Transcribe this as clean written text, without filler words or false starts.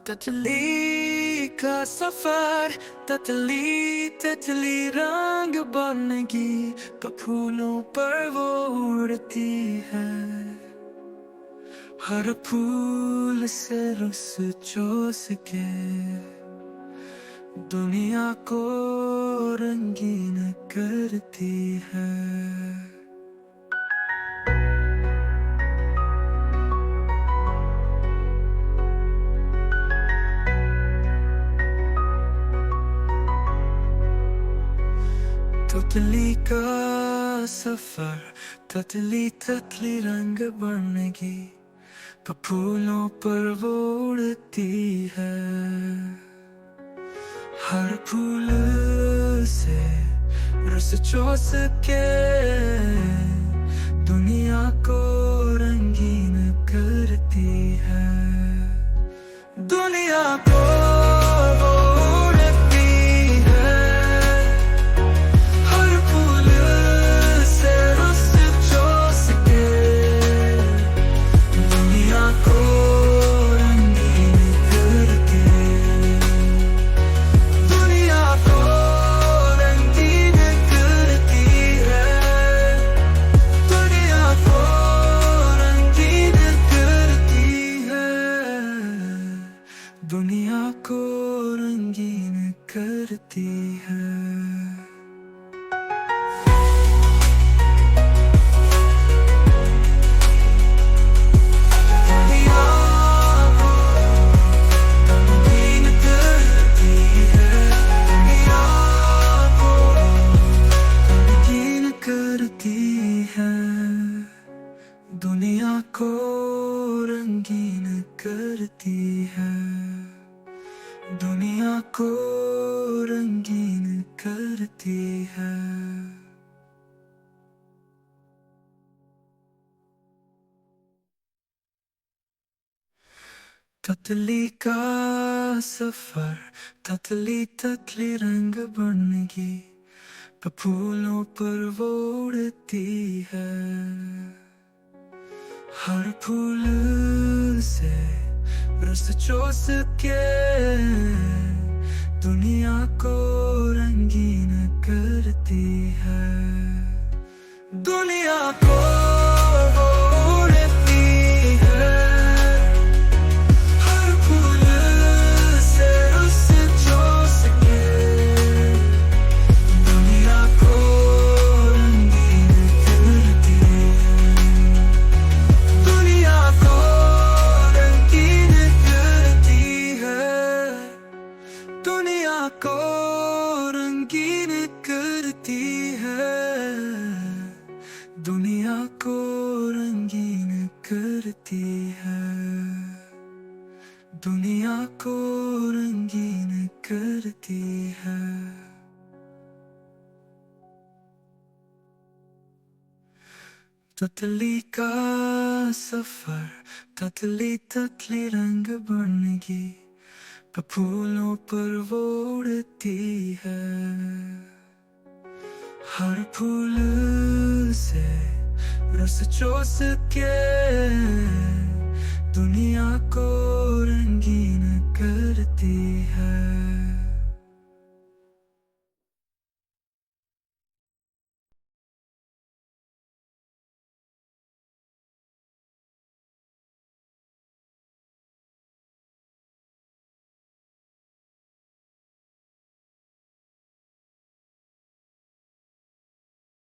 तितली का सफर, तितली तितली रंग बनेगी, फूलों पर वो उड़ती है। हर फूल से रस चूस के दुनिया को रंगीन करती है। तितली का सफर, तितली तितली रंग बनेगी, फूलों पर वो उड़ती है। हर फूल से रस चूस के दुनिया को रंगीन करती है। दुनिया को दुनिया को रंगीन करती है। दुनिया को रंगीन करती है। दुनिया को रंगीन करती है। तितली का सफर, तितली तितली रंग बनेगी, फूलों पर वो उड़ती है। हर फूल से रस चूस के दुनिया को रंगीन करती है। दुनिया को उड़ती है। हर फूल से रस चूस के दुनिया को रंगीन करती है। दुनिया को रंगीन करती है। दुनिया को रंगीन करती है। दुनिया को रंगीन करती है। दुनिया को रंगीन करती है। तितली का सफर, तितली तितली रंग बनेगी, फूलों पर वो उड़ती है। हर फूल से रस चूस के दुनिया को